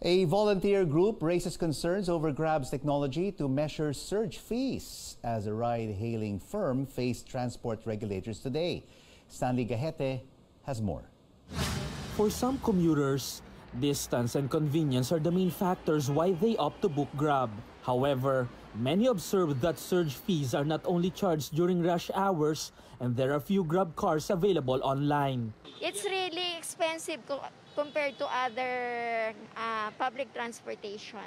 A volunteer group raises concerns over Grab's technology to measure surge fees as a ride-hailing firm faced transport regulators today. Stanley Gahete has more. For some commuters, distance and convenience are the main factors why they opt to book Grab. However, many observe that surge fees are not only charged during rush hours and there are few Grab cars available online. It's really expensive compared to other public transportation.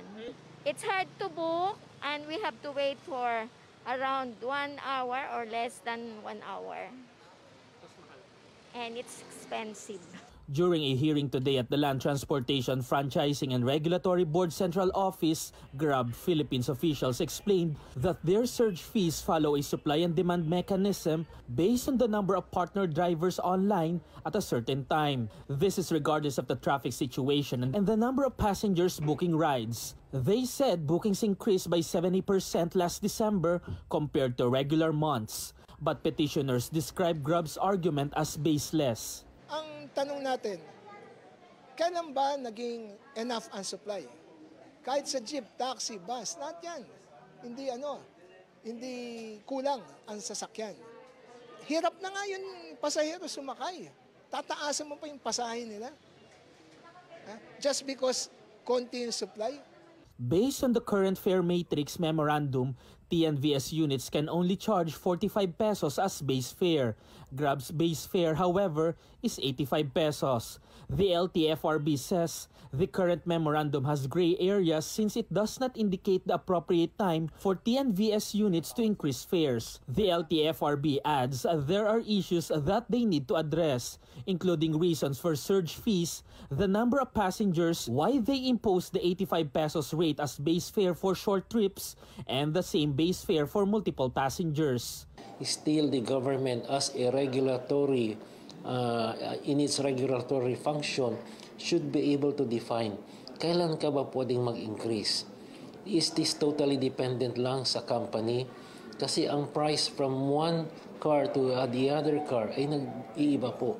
It's hard to book and we have to wait for around 1 hour or less than 1 hour. And it's expensive. During a hearing today at the Land Transportation Franchising and Regulatory Board Central Office, Grab Philippines officials explained that their surge fees follow a supply and demand mechanism based on the number of partner drivers online at a certain time. This is regardless of the traffic situation and the number of passengers booking rides. They said bookings increased by 70% last December compared to regular months. But petitioners describe Grab's argument as baseless. Ang tanong natin, kailan ba naging enough ang supply? Kahit sa jeep, taxi, bus, lahat yan. Hindi kulang ang sasakyan. Hirap na nga yung pasahero sumakay. Tataasan mo pa yung pasahe nila. Just because konti yung supply. Based on the current fare matrix memorandum, TNVS units can only charge 45 pesos as base fare. Grab's base fare, however, is 85 pesos. The LTFRB says the current memorandum has gray areas since it does not indicate the appropriate time for TNVS units to increase fares. The LTFRB adds there are issues that they need to address, including reasons for surge fees, the number of passengers, why they impose the 85 pesos rate as base fare for short trips, and the same base fare for multiple passengers. Still, the government as a regulatory, in its regulatory function, should be able to define kailan ka ba pwedeng mag-increase. Is this totally dependent lang sa company? Kasi ang price from one car to the other car ay nag-iiba po.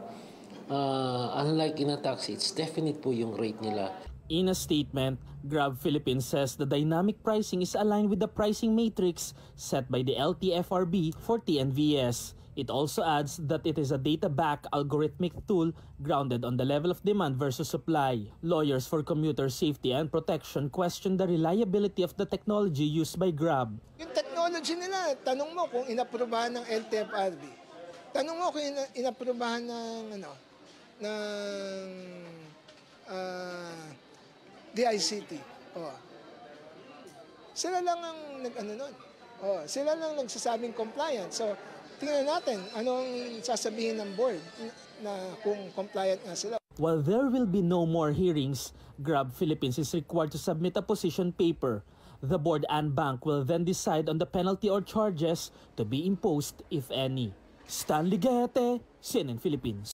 Unlike in a taxi, it's definite po yung rate nila. In a statement, Grab Philippines says the dynamic pricing is aligned with the pricing matrix set by the LTFRB for TNVS. It also adds that it is a data-backed algorithmic tool grounded on the level of demand versus supply. Lawyers for commuter safety and protection question the reliability of the technology used by Grab. Yung technology nila, tanong mo kung inaprubahan ng LTFRB. Tanong mo kung inaprubahan ng DICT. Sila lang ang nun. Sila lang nagsasabing compliant. So, tingnan natin anong sasabihin ng board na kung compliant nga sila. While there will be no more hearings, Grab Philippines is required to submit a position paper. The board and bank will then decide on the penalty or charges to be imposed, if any. Stanley Gahete, CNN Philippines.